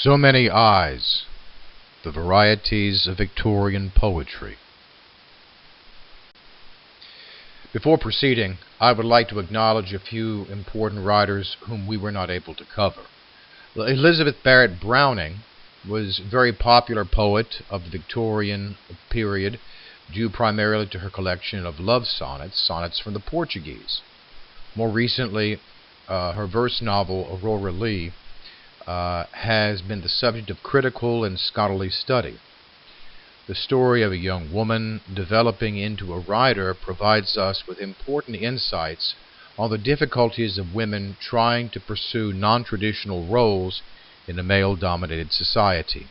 So many eyes, the varieties of Victorian poetry. Before proceeding, I would like to acknowledge a few important writers whom we were not able to cover. Elizabeth Barrett Browning was a very popular poet of the Victorian period, due primarily to her collection of love sonnets from the Portuguese. More recently, her verse novel, Aurora Leigh, has been the subject of critical and scholarly study. The story of a young woman developing into a writer provides us with important insights on the difficulties of women trying to pursue non-traditional roles in a male-dominated society.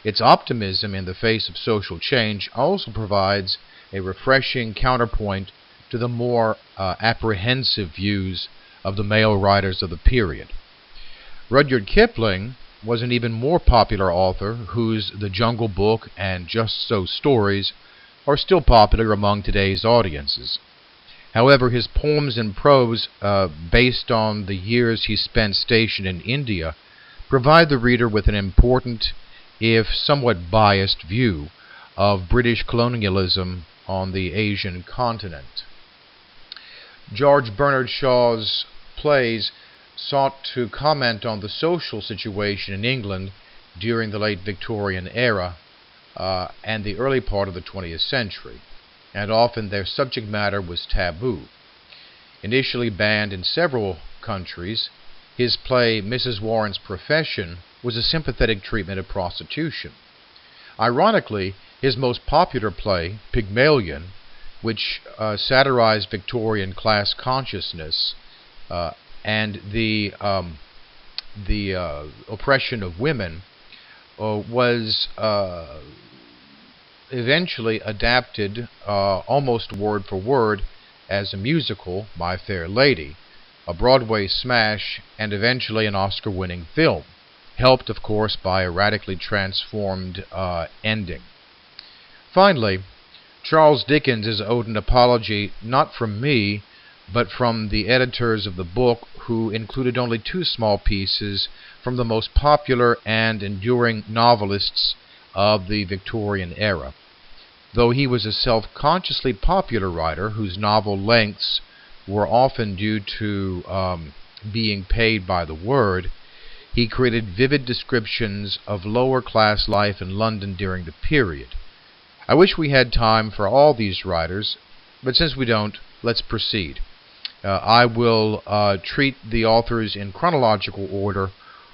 Its optimism in the face of social change also provides a refreshing counterpoint to the more apprehensive views of the male writers of the period. Rudyard Kipling was an even more popular author whose The Jungle Book and Just So stories are still popular among today's audiences. However, his poems and prose, based on the years he spent stationed in India, provide the reader with an important, if somewhat biased, view of British colonialism on the Asian continent. George Bernard Shaw's plays sought to comment on the social situation in England during the late Victorian era and the early part of the 20th century, and often their subject matter was taboo. Initially banned in several countries, his play Mrs. Warren's Profession was a sympathetic treatment of prostitution. Ironically, his most popular play, Pygmalion, which satirized Victorian class consciousness and the oppression of women, was eventually adapted almost word for word as a musical, My Fair Lady, a Broadway smash, and eventually an Oscar-winning film, helped, of course, by a radically transformed ending. Finally, Charles Dickens is owed an apology not from me, but from the editors of the book, who included only two small pieces from the most popular and enduring novelists of the Victorian era. Though he was a self-consciously popular writer whose novel lengths were often due to being paid by the word, he created vivid descriptions of lower-class life in London during the period. I wish we had time for all these writers, but since we don't, let's proceed. I will treat the authors in chronological order,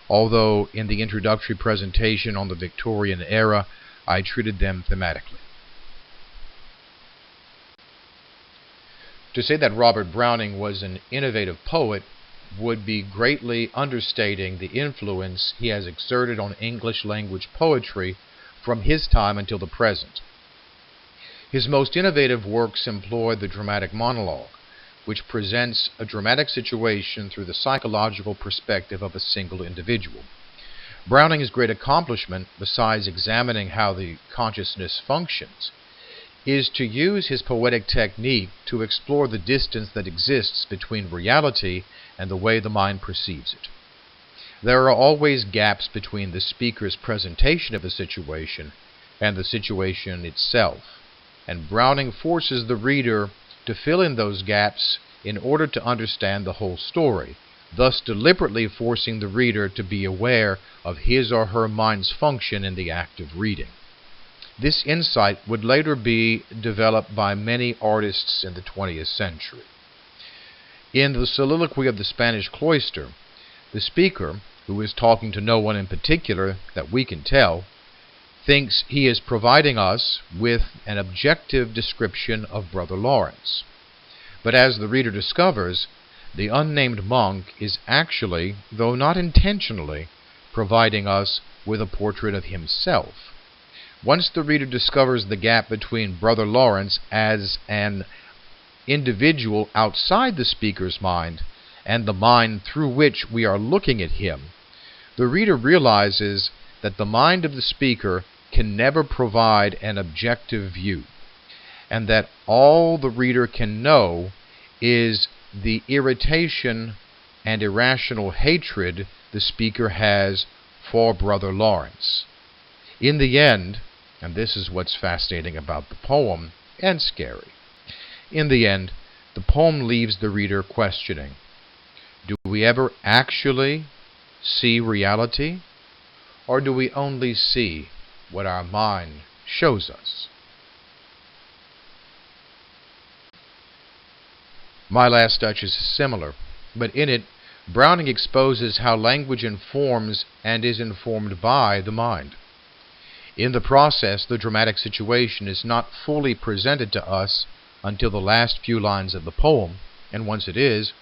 although in the introductory presentation on the Victorian era, I treated them thematically. To say that Robert Browning was an innovative poet would be greatly understating the influence he has exerted on English language poetry from his time until the present. His most innovative works employ the dramatic monologue, which presents a dramatic situation through the psychological perspective of a single individual. Browning's great accomplishment, besides examining how the consciousness functions, is to use his poetic technique to explore the distance that exists between reality and the way the mind perceives it. There are always gaps between the speaker's presentation of a situation and the situation itself, and Browning forces the reader to fill in those gaps in order to understand the whole story, thus deliberately forcing the reader to be aware of his or her mind's function in the act of reading. This insight would later be developed by many artists in the 20th century. In the soliloquy of the Spanish cloister, the speaker, who is talking to no one in particular that we can tell, thinks he is providing us with an objective description of Brother Lawrence. But as the reader discovers, the unnamed monk is actually, though not intentionally, providing us with a portrait of himself. Once the reader discovers the gap between Brother Lawrence as an individual outside the speaker's mind and the mind through which we are looking at him, the reader realizes that the mind of the speaker can never provide an objective view, and that all the reader can know is the irritation and irrational hatred the speaker has for Brother Lawrence. In the end, and this is what's fascinating about the poem, and scary, in the end, the poem leaves the reader questioning, do we ever actually see reality, or do we only see what our mind shows us? My Last Touch is similar, but in it, Browning exposes how language informs and is informed by the mind. In the process, the dramatic situation is not fully presented to us until the last few lines of the poem, and once it is,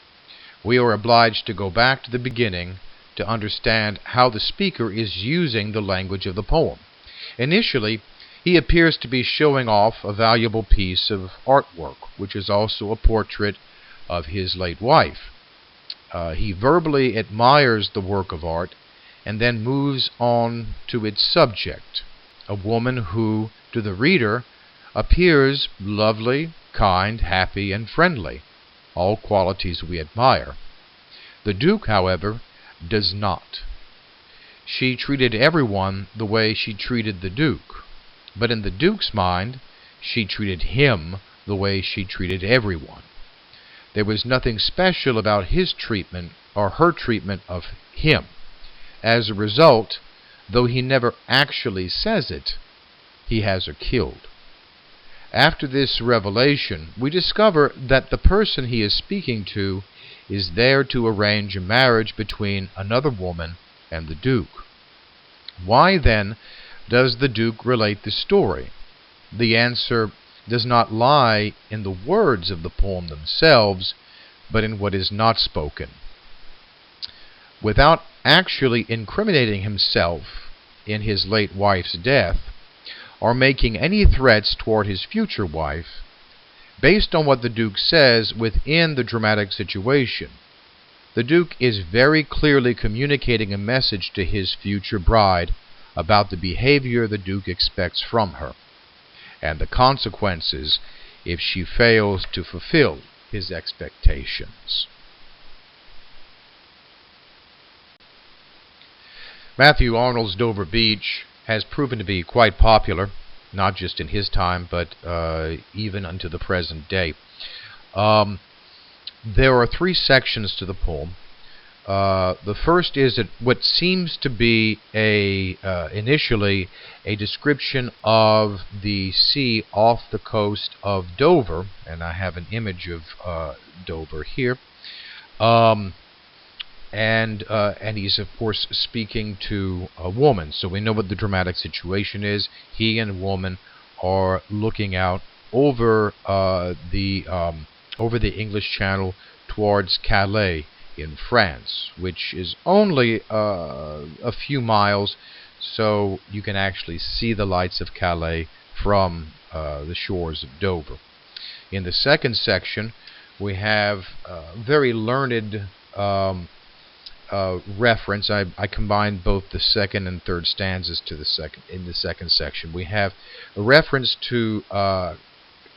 we are obliged to go back to the beginning to understand how the speaker is using the language of the poem. Initially, he appears to be showing off a valuable piece of artwork, which is also a portrait of his late wife. He verbally admires the work of art and then moves on to its subject, a woman who, to the reader, appears lovely, kind, happy, and friendly, all qualities we admire. The Duke, however, does not. She treated everyone the way she treated the Duke, but in the Duke's mind, she treated him the way she treated everyone. There was nothing special about his treatment or her treatment of him. As a result, though he never actually says it, he has her killed. After this revelation, we discover that the person he is speaking to is there to arrange a marriage between another woman and the Duke. Why, then, does the Duke relate the story? The answer does not lie in the words of the poem themselves, but in what is not spoken. Without actually incriminating himself in his late wife's death, or making any threats toward his future wife, based on what the Duke says within the dramatic situation, the Duke is very clearly communicating a message to his future bride about the behavior the Duke expects from her, and the consequences if she fails to fulfill his expectations. Matthew Arnold's Dover Beach has proven to be quite popular, not just in his time, but even unto the present day. There are three sections to the poem. The first is what seems to be initially a description of the sea off the coast of Dover, and I have an image of Dover here. And he's, of course, speaking to a woman. So we know what the dramatic situation is. He and a woman are looking out over the English Channel towards Calais in France, which is only a few miles, so you can actually see the lights of Calais from the shores of Dover. In the second section, we have very learned reference. I combined both the second and third stanzas in the second section. We have a reference to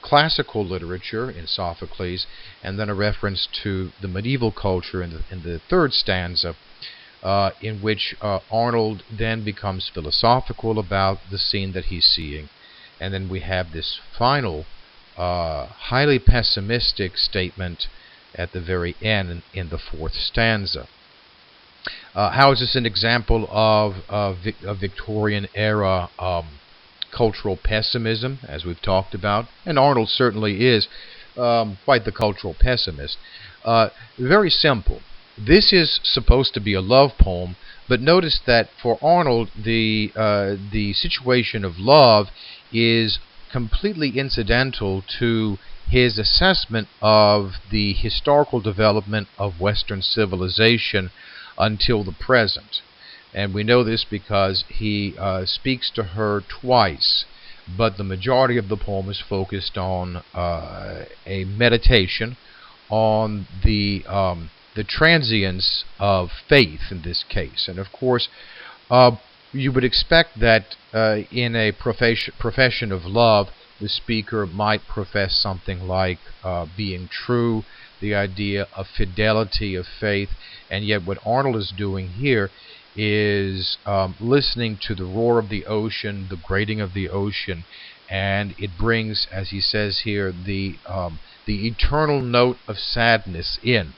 classical literature in Sophocles, and then a reference to the medieval culture in the third stanza, in which Arnold then becomes philosophical about the scene that he's seeing. And then we have this final, highly pessimistic statement at the very end in the fourth stanza. How is this an example of a Victorian era cultural pessimism, as we've talked about? And Arnold certainly is quite the cultural pessimist. Very simple. This is supposed to be a love poem, but notice that for Arnold, the situation of love is completely incidental to his assessment of the historical development of Western civilization until the present. And we know this because he speaks to her twice, but the majority of the poem is focused on a meditation on the transience of faith in this case. And of course, you would expect that in a profession of love, the speaker might profess something like being true, the idea of fidelity of faith, and yet what Arnold is doing here is listening to the roar of the ocean, the grating of the ocean, and it brings, as he says here, the eternal note of sadness in.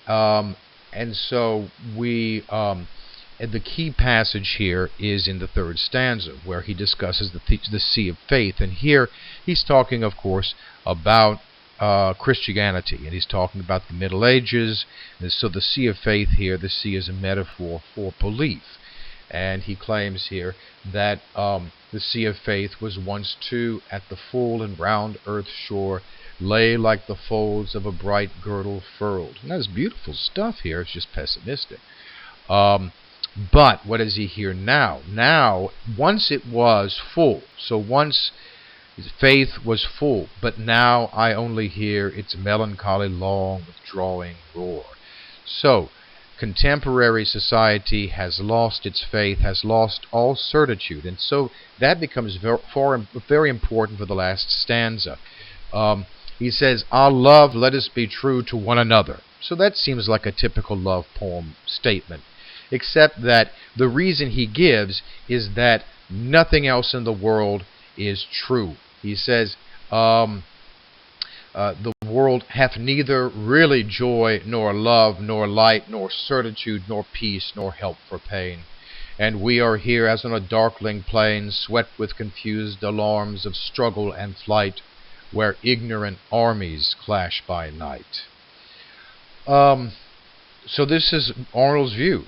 Um, and so and the key passage here is in the third stanza, where he discusses the sea of faith. And here he's talking, of course, about Christianity, and he's talking about the Middle Ages. And so the sea of faith here, the sea is a metaphor for belief. And he claims here that the sea of faith was once too at the full and round earth's shore, lay like the folds of a bright girdle furled. And that's beautiful stuff here. It's just pessimistic. But what does he hear now? Now, once it was full, so once faith was full, but now I only hear its melancholy, long, withdrawing roar. So, contemporary society has lost its faith, has lost all certitude, and so that becomes very important for the last stanza. He says, "Our love, let us be true to one another." So that seems like a typical love poem statement, except that the reason he gives is that nothing else in the world is true. He says, the world hath neither really joy, nor love, nor light, nor certitude, nor peace, nor help for pain. And we are here as on a darkling plain, swept with confused alarms of struggle and flight, where ignorant armies clash by night. So this is Arnold's view.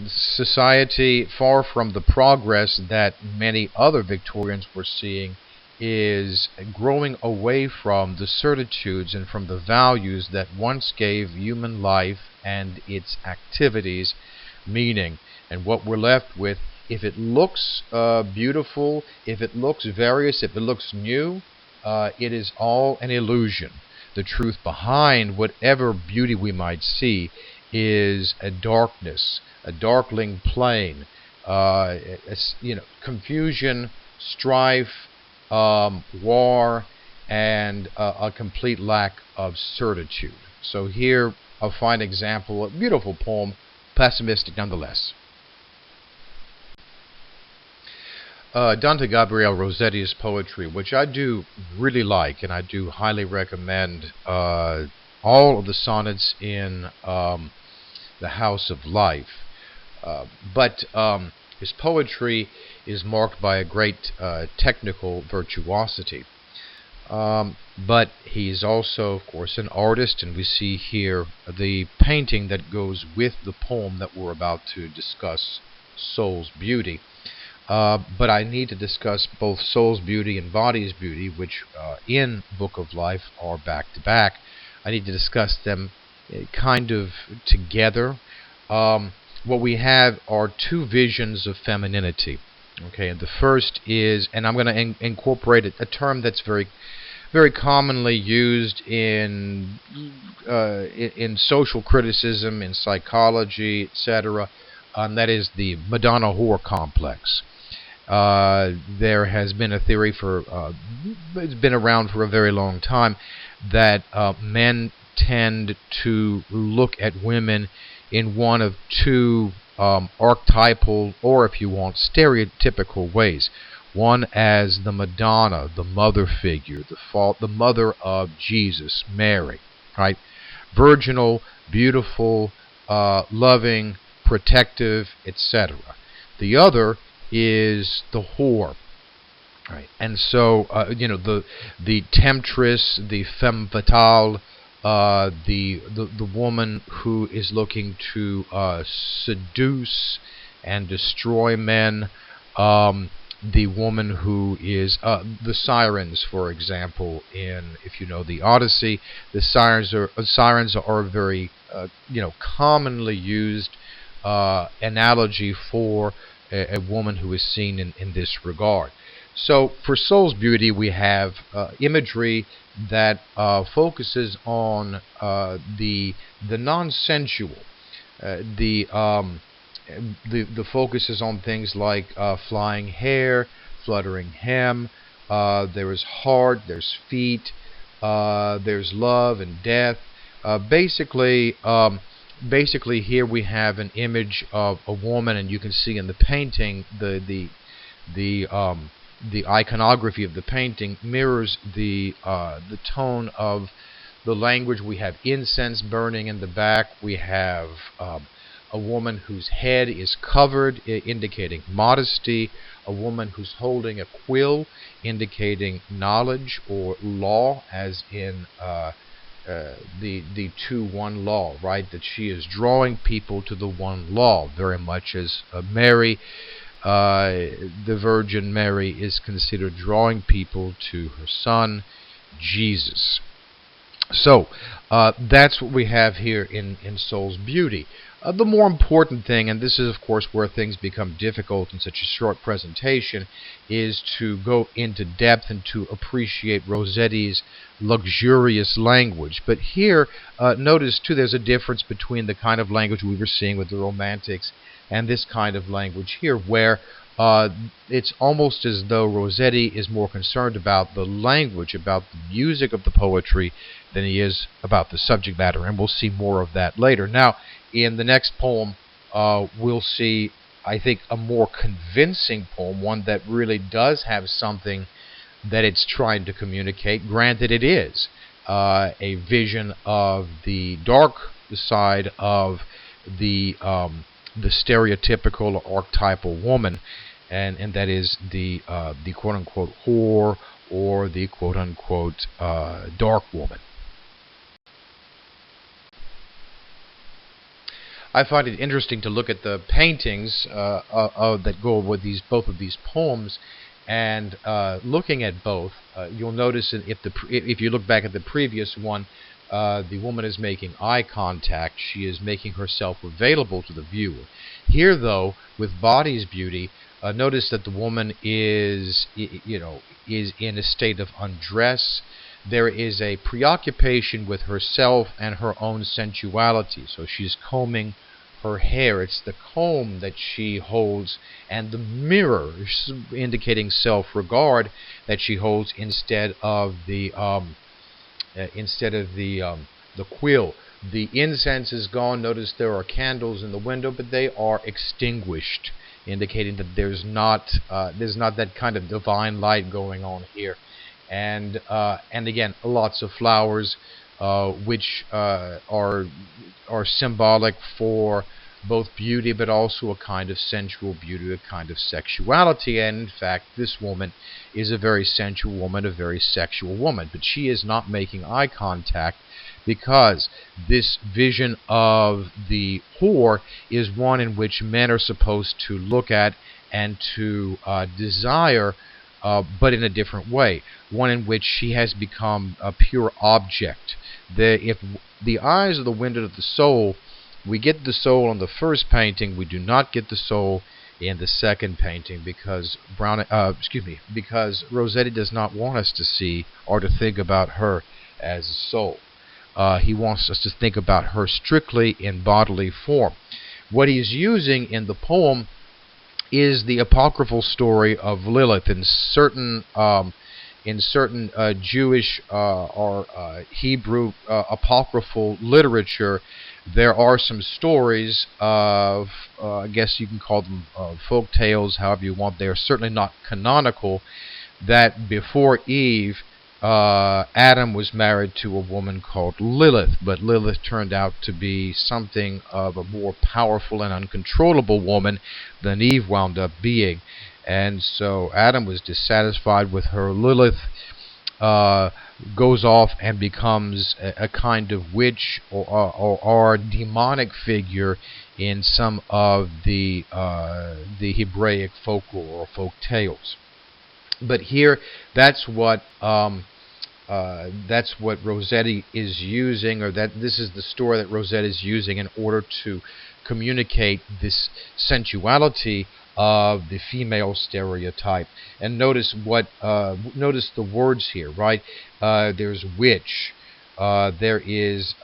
Society, far from the progress that many other Victorians were seeing, is growing away from the certitudes and from the values that once gave human life and its activities meaning. And what we're left with, if it looks beautiful, if it looks various, if it looks new, it is all an illusion. The truth behind whatever beauty we might see is a darkness, a darkling plain, confusion, strife, war, and a complete lack of certitude. So here, a fine example, a beautiful poem, pessimistic nonetheless. Dante Gabriel Rossetti's poetry, which I do really like, and I do highly recommend all of the sonnets in The House of Life. But his poetry is marked by a great technical virtuosity. But he's also, of course, an artist, and we see here the painting that goes with the poem that we're about to discuss, Soul's Beauty. But I need to discuss both Soul's Beauty and Body's Beauty, which in Book of Life are back to back. I need to discuss them kind of together. What we have are two visions of femininity. Okay, and the first is, and I'm going to incorporate a term that's very, very commonly used in social criticism, in psychology, etc. That is the Madonna whore complex. There has been a theory it's been around for a very long time, that men tend to look at women in one of two archetypal, or if you want, stereotypical ways. One as the Madonna, the mother figure, the mother of Jesus, Mary, right? Virginal, beautiful, loving, protective, etc. The other is the whore, right? And so the temptress, the femme fatale, the woman who is looking to seduce and destroy men, the woman who is the sirens, for example, in, if you know, the Odyssey. The sirens are very commonly used analogy for a woman who is seen in this regard. So for Soul's Beauty, we have imagery that focuses on the non-sensual. The focus is on things like flying hair, fluttering hem. There is heart, there's feet, there's love and death. Basically, Basically, here we have an image of a woman, and you can see in the painting the iconography of the painting mirrors the tone of the language. We have incense burning in the back. We have a woman whose head is covered, indicating modesty. A woman who's holding a quill, indicating knowledge or law, as in the 2-1 law, right? That she is drawing people to the one law, very much as Mary, the Virgin Mary, is considered drawing people to her Son, Jesus. So that's what we have here in Soul's Beauty. The more important thing, and this is of course where things become difficult in such a short presentation, is to go into depth and to appreciate Rossetti's luxurious language. But here, notice too, there's a difference between the kind of language we were seeing with the Romantics and this kind of language here, where it's almost as though Rossetti is more concerned about the language, about the music of the poetry, than he is about the subject matter, and we'll see more of that later. Now, in the next poem, we'll see, I think, a more convincing poem, one that really does have something that it's trying to communicate. Granted, it is a vision of the dark side of the stereotypical or archetypal woman, and that is the quote-unquote whore, or the quote-unquote dark woman. I find it interesting to look at the paintings that go with both of these poems, and looking at both, you'll notice that if you look back at the previous one, the woman is making eye contact. She is making herself available to the viewer. Here, though, with Body's Beauty, notice that the woman is in a state of undress. There is a preoccupation with herself and her own sensuality. So she's combing her hair. It's the comb that she holds, and the mirror, indicating self-regard, that she holds instead of the quill. The incense is gone. Notice there are candles in the window, but they are extinguished, indicating that there's not that kind of divine light going on here. And again, lots of flowers, which are symbolic for both beauty, but also a kind of sensual beauty, a kind of sexuality. And in fact, this woman is a very sensual woman, a very sexual woman. But she is not making eye contact, because this vision of the whore is one in which men are supposed to look at and to desire, but in a different way. One in which she has become a pure object. If the eyes are the window to the soul, we get the soul in the first painting. We do not get the soul in the second painting, because because Rossetti does not want us to see or to think about her as a soul. He wants us to think about her strictly in bodily form. What he's using in the poem is the apocryphal story of Lilith. In certain Jewish or Hebrew apocryphal literature, there are some stories of, I guess you can call them folk tales, however you want. They are certainly not canonical, that before Eve, Adam was married to a woman called Lilith, but Lilith turned out to be something of a more powerful and uncontrollable woman than Eve wound up being. And so Adam was dissatisfied with her. Lilith goes off and becomes a kind of witch or demonic figure in some of the Hebraic folklore or folk tales. But here, that's what Rossetti is using, or that this is the story that Rossetti is using in order to communicate this sensuality of the female stereotype. And notice the words here, right? There's witch. There is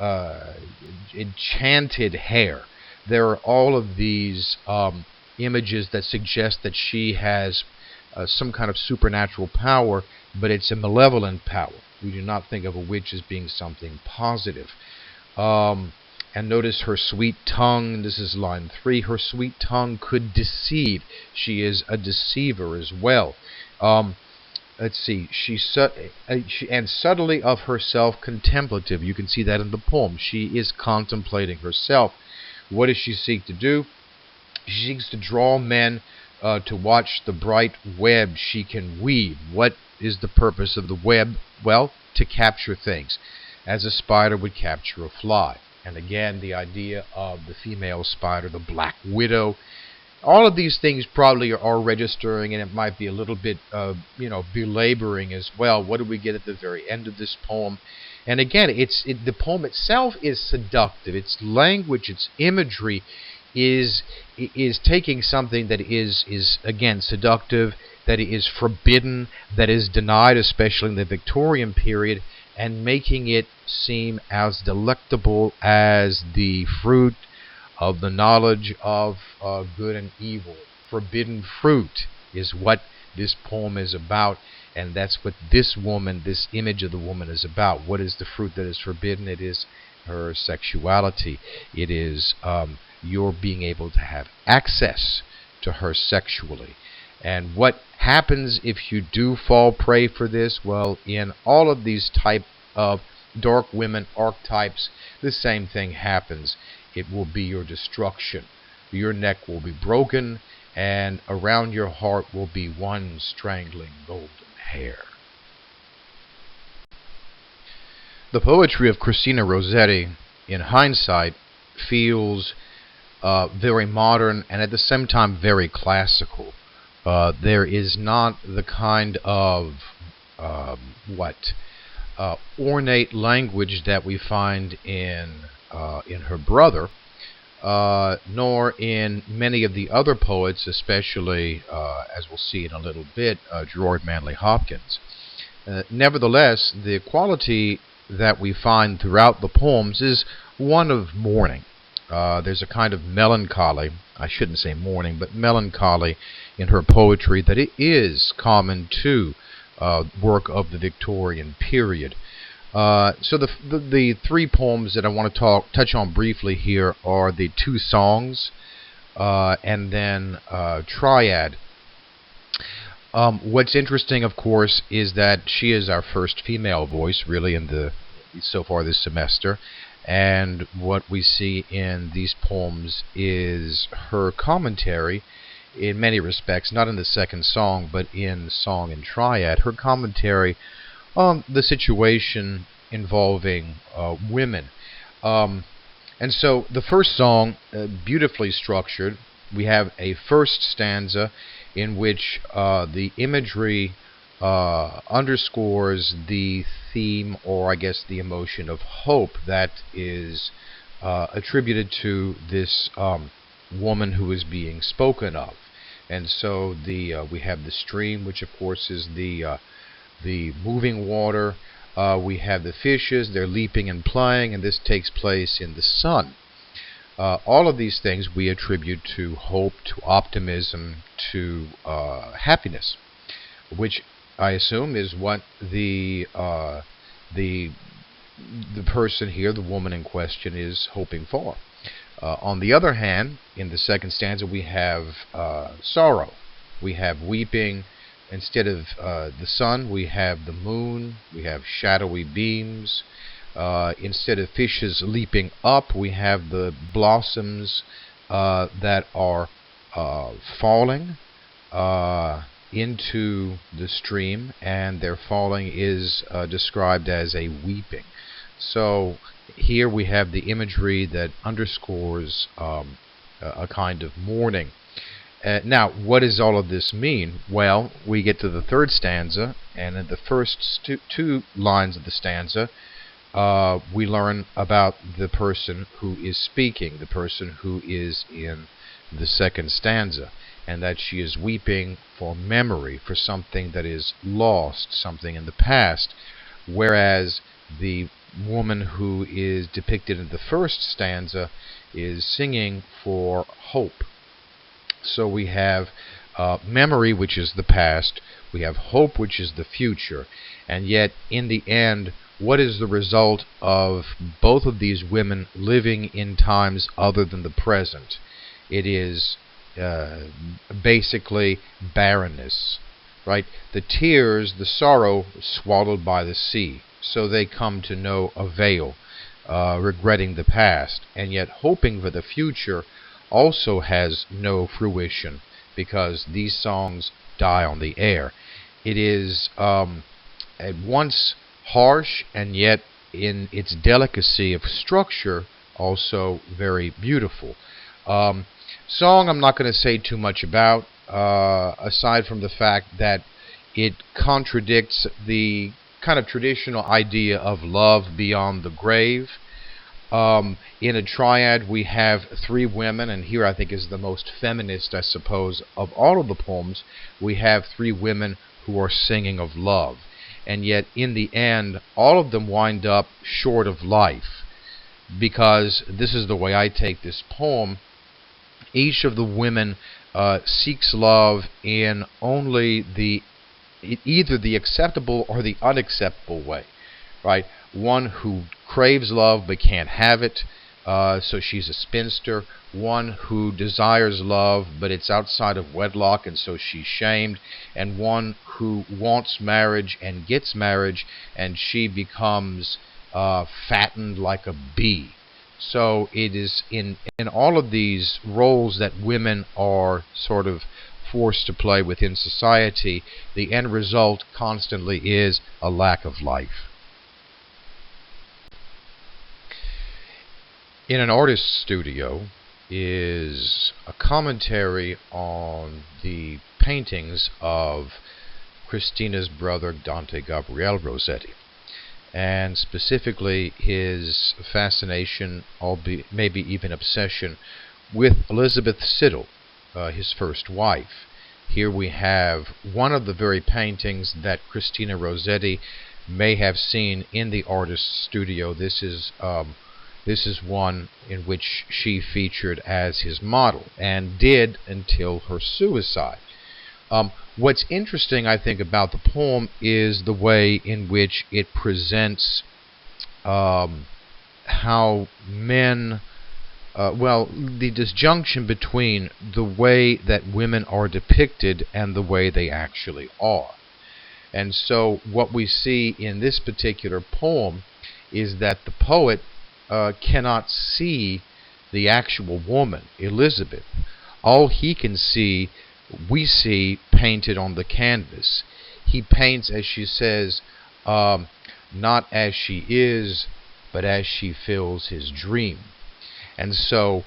enchanted hair. There are all of these images that suggest that she has some kind of supernatural power, but it's a malevolent power. We do not think of a witch as being something positive. And notice her sweet tongue, this is line 3, her sweet tongue could deceive. She is a deceiver as well. Let's see, and subtly of herself contemplative. You can see that in the poem. She is contemplating herself. What does she seek to do? She seeks to draw men to watch the bright web she can weave. What is the purpose of the web? Well, to capture things, as a spider would capture a fly. And again, the idea of the female spider, the black widow. All of these things probably are registering, and it might be a little bit, belaboring as well. What do we get at the very end of this poem? And again, the poem itself is seductive. Its language, its imagery, is taking something that is again seductive, that is forbidden, that is denied, especially in the Victorian period, and making it seem as delectable as the fruit of the knowledge of good and evil. Forbidden fruit is what this poem is about, and that's what this woman, this image of the woman, is about. What is the fruit that is forbidden? It is her sexuality. It is your being able to have access to her sexually. And what happens if you do fall prey for this? Well, in all of these type of dark women archetypes, the same thing happens. It will be your destruction. Your neck will be broken, and around your heart will be one strangling golden hair. The poetry of Christina Rossetti, in hindsight, feels very modern and at the same time very classical. There is not the kind of ornate language that we find in her brother, nor in many of the other poets, especially, as we'll see in a little bit, Gerard Manley Hopkins. Nevertheless, the quality that we find throughout the poems is one of mourning. There's a kind of melancholy, I shouldn't say mourning, but melancholy in her poetry that it is common to work of the Victorian period. So the three poems that I want to touch on briefly here are the two songs and then Triad. What's interesting, of course, is that she is our first female voice, really, so far this semester. And what we see in these poems is her commentary, in many respects, not in the second song, but in Song and Triad, her commentary on the situation involving women. And so the first song, beautifully structured, we have a first stanza in which the imagery underscores the theme, or I guess the emotion of hope that is attributed to this woman who is being spoken of. And so we have the stream, which of course is the moving water. We have the fishes, they're leaping and playing, and this takes place in the sun. All of these things we attribute to hope, to optimism, to happiness, which I assume is what the person here, the woman in question, is hoping for. On the other hand, in the second stanza, we have sorrow. We have weeping. Instead of the sun, we have the moon. We have shadowy beams. Instead of fishes leaping up, we have the blossoms that are falling into the stream, and their falling is described as a weeping. So here we have the imagery that underscores a kind of mourning. Now, what does all of this mean? Well, we get to the third stanza, and in the first two lines of the stanza, we learn about the person who is speaking, the person who is in the second stanza, and that she is weeping for memory, for something that is lost, something in the past, whereas the woman who is depicted in the first stanza is singing for hope. So we have memory, which is the past, we have hope, which is the future, and yet in the end what is the result of both of these women living in times other than the present? It is basically barrenness, right? The tears, the sorrow, swallowed by the sea, so they come to no avail, regretting the past, and yet hoping for the future also has no fruition, because these songs die on the air. It is at once harsh, and yet in its delicacy of structure also very beautiful. Song I'm not going to say too much about, aside from the fact that it contradicts the kind of traditional idea of love beyond the grave. In a triad, we have three women, and here I think is the most feminist, I suppose, of all of the poems. We have three women who are singing of love, and yet in the end, all of them wind up short of life, because this is the way I take this poem. Each of the women seeks love in only either the acceptable or the unacceptable way, right? One who craves love but can't have it, so she's a spinster. One who desires love but it's outside of wedlock, and so she's shamed. And one who wants marriage and gets marriage, and she becomes fattened like a bee. So it is in all of these roles that women are sort of forced to play within society, the end result constantly is a lack of life. In an artist's studio is a commentary on the paintings of Christina's brother Dante Gabriel Rossetti, and specifically his fascination, albeit maybe even obsession, with Elizabeth Siddal, his first wife. Here we have one of the very paintings that Christina Rossetti may have seen in the artist's studio. This is one in which she featured as his model, and did until her suicide. What's interesting, I think, about the poem is the way in which it presents how men, the disjunction between the way that women are depicted and the way they actually are. And so what we see in this particular poem is that the poet cannot see the actual woman, Elizabeth. All he can see, we see painted on the canvas. He paints, as she says, not as she is, but as she fills his dream. And so,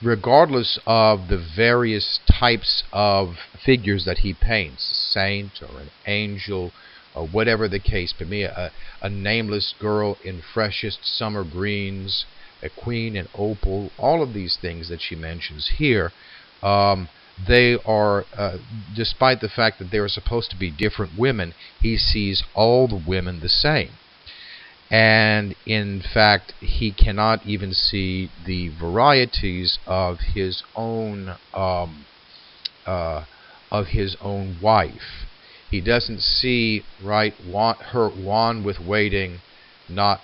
regardless of the various types of figures that he paints, a saint or an angel, or whatever the case may be, a nameless girl in freshest summer greens, a queen in opal, all of these things that she mentions here, they are, despite the fact that they are supposed to be different women, he sees all the women the same. And in fact, he cannot even see the varieties of his own wife. He doesn't see, right, her wan with waiting, not,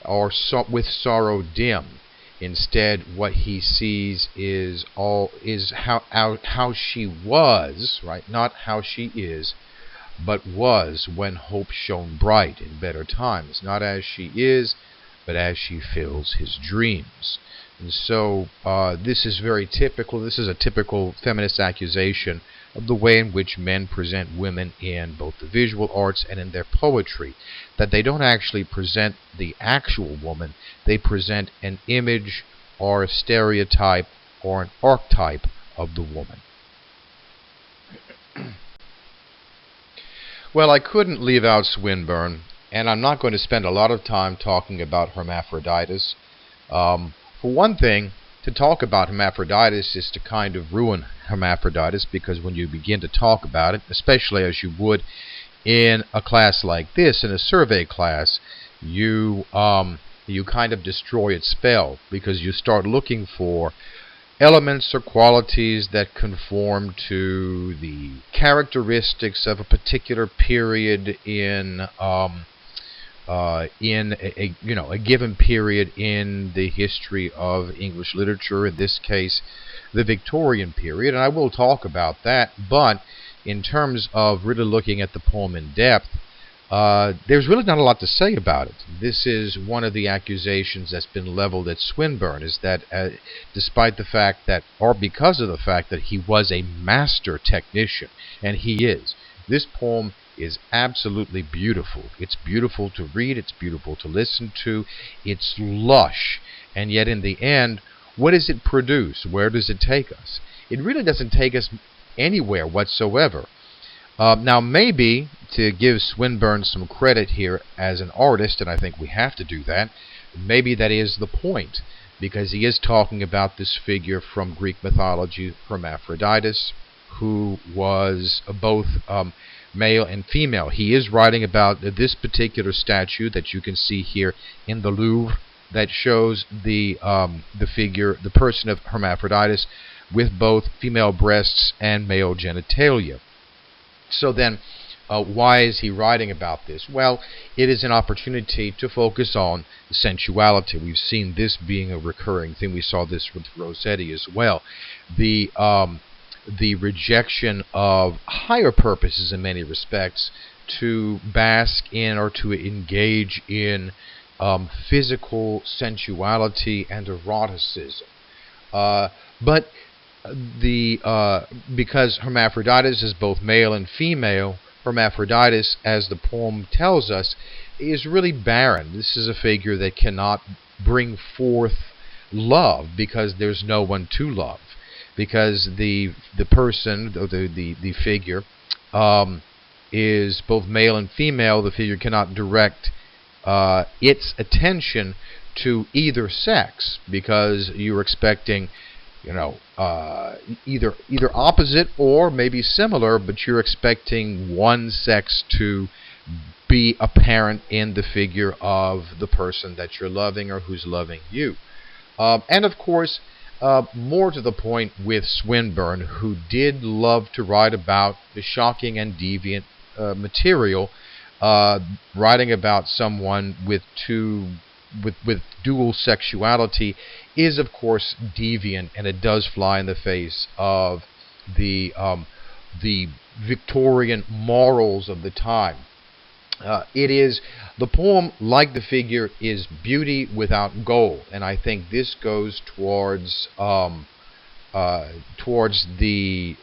or with sorrow dim. Instead, what he sees is how she was, right, not how she is, but was when hope shone bright in better times, not as she is, but as she fills his dreams. And so this is very typical. This is a typical feminist accusation of the way in which men present women in both the visual arts and in their poetry, that they don't actually present the actual woman, they present an image or a stereotype or an archetype of the woman. Well, I couldn't leave out Swinburne, and I'm not going to spend a lot of time talking about Hermaphroditus. For one thing, to talk about Hermaphroditus is to kind of ruin Hermaphroditus, because when you begin to talk about it, especially as you would in a class like this, in a survey class, you kind of destroy its spell, because you start looking for elements or qualities that conform to the characteristics of a particular period in in a given period in the history of English literature, in this case the Victorian period, and I will talk about that. But in terms of really looking at the poem in depth, there's really not a lot to say about it. This is one of the accusations that's been leveled at Swinburne, is that despite the fact that, or because of the fact that he was a master technician, and he is, this poem is absolutely beautiful. It's beautiful to read, it's beautiful to listen to, it's lush, and yet in the end, what does it produce? Where does it take us? It really doesn't take us anywhere whatsoever. Now, maybe to give Swinburne some credit here as an artist, and I think we have to do that, maybe that is the point, because he is talking about this figure from Greek mythology, Hermaphroditus, who was both male and female. He is writing about this particular statue that you can see here in the Louvre that shows the figure, the person of Hermaphroditus, with both female breasts and male genitalia. So then, why is he writing about this? Well, it is an opportunity to focus on sensuality. We've seen this being a recurring thing. We saw this with Rossetti as well. The rejection of higher purposes in many respects to bask in or to engage in physical sensuality and eroticism. But because Hermaphroditus is both male and female, Hermaphroditus, as the poem tells us, is really barren. This is a figure that cannot bring forth love because there's no one to love. Because the person, the figure, is both male and female, the figure cannot direct its attention to either sex, because you're expecting, either opposite or maybe similar, but you're expecting one sex to be apparent in the figure of the person that you're loving or who's loving you. And of course, more to the point with Swinburne, who did love to write about the shocking and deviant material, writing about someone with dual sexuality is of course deviant, and it does fly in the face of the Victorian morals of the time. The poem, like the figure, is beauty without goal, and I think this goes towards the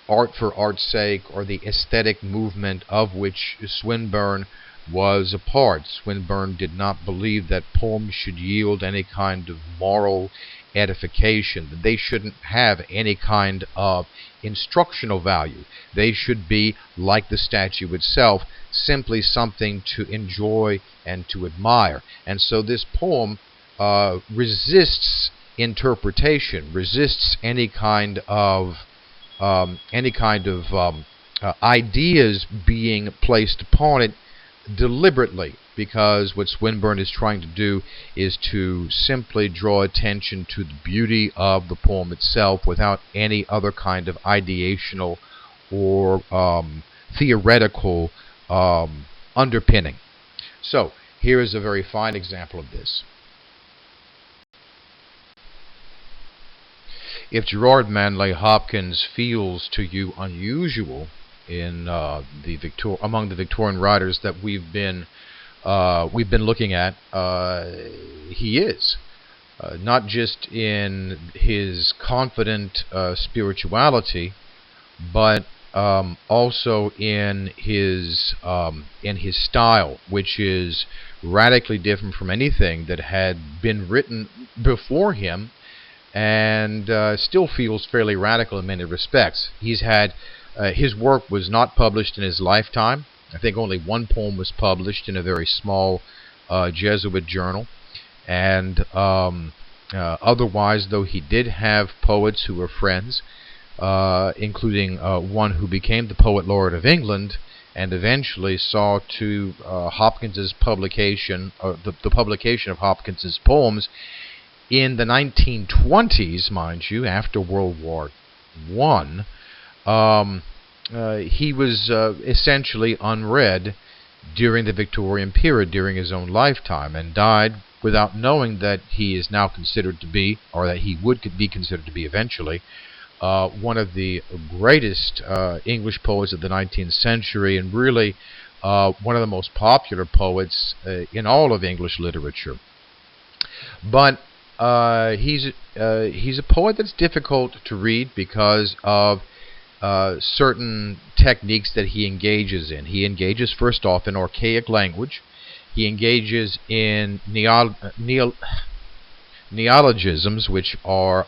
art for art's sake, or the aesthetic movement of which Swinburne was a part. Swinburne did not believe that poems should yield any kind of moral edification, that they shouldn't have any kind of instructional value. They should be, like the statue itself, simply something to enjoy and to admire. And so this poem resists interpretation, resists any kind of ideas being placed upon it deliberately, because what Swinburne is trying to do is to simply draw attention to the beauty of the poem itself without any other kind of ideational or theoretical underpinning. So here is a very fine example of this. If Gerard Manley Hopkins feels to you unusual in among the Victorian writers that we've been looking at, he is not just in his confident spirituality, but also in his style, which is radically different from anything that had been written before him, and still feels fairly radical in many respects. He's had his work was not published in his lifetime. I think only one poem was published in a very small Jesuit journal, and otherwise, though, he did have poets who were friends, including one who became the Poet Laureate of England, and eventually saw to Hopkins's publication, the publication of Hopkins's poems in the 1920s, mind you, after World War I. He was essentially unread during the Victorian period, during his own lifetime, and died without knowing that he is now considered to be, or that he would be considered to be eventually, one of the greatest English poets of the 19th century, and really one of the most popular poets in all of English literature. But he's a poet that's difficult to read because of certain techniques that he engages in. He engages first off in archaic language. He engages in neologisms, which are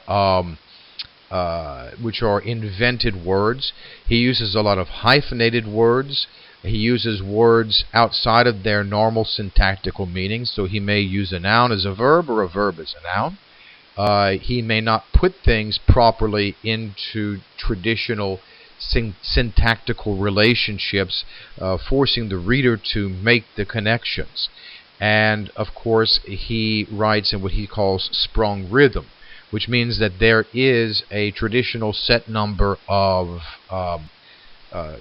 invented words. He uses a lot of hyphenated words. He uses words outside of their normal syntactical meaning, so he may use a noun as a verb or a verb as a noun. He may not put things properly into traditional syntactical relationships, forcing the reader to make the connections. And, of course, he writes in what he calls sprung rhythm, which means that there is a traditional set number of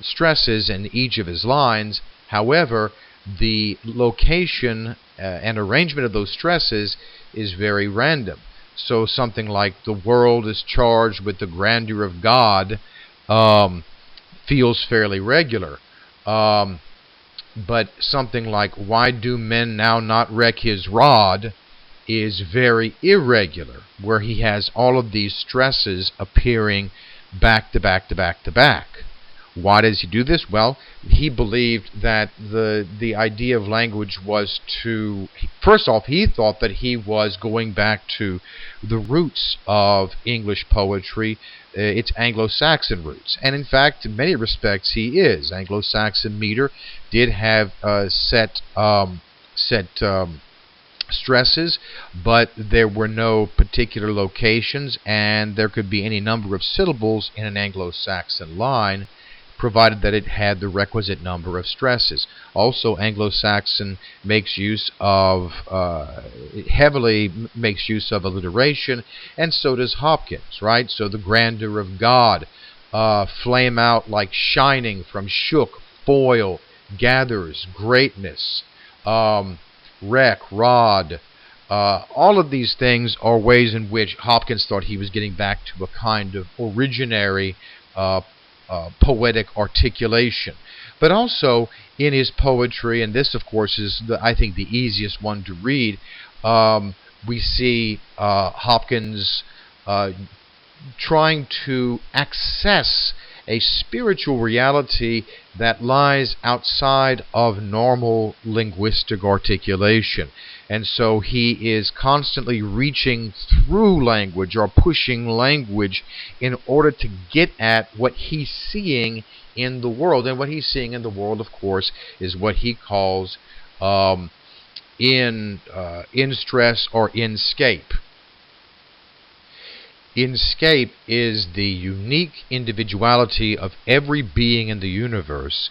stresses in each of his lines. However, the location and arrangement of those stresses is very random. So something like "the world is charged with the grandeur of God" feels fairly regular. But something like "why do men now not reck his rod" is very irregular, where he has all of these stresses appearing back to back to back to back. Why does he do this? Well, he believed that the idea of language was to, first off, he thought that he was going back to the roots of English poetry, its Anglo-Saxon roots. And in fact, in many respects, he is. Anglo-Saxon meter did have set stresses, but there were no particular locations, and there could be any number of syllables in an Anglo-Saxon line, provided that it had the requisite number of stresses. Also, Anglo-Saxon makes use of heavily makes use of alliteration, and so does Hopkins, right? So the grandeur of God, flame out like shining from shook, foil, gathers, greatness, wreck, rod. All of these things are ways in which Hopkins thought he was getting back to a kind of originary poetic articulation. But also in his poetry, and this of course is I think the easiest one to read, we see Hopkins trying to access a spiritual reality that lies outside of normal linguistic articulation. And so he is constantly reaching through language or pushing language in order to get at what he's seeing in the world. And what he's seeing in the world, of course, is what he calls in stress or inscape. Inscape is the unique individuality of every being in the universe,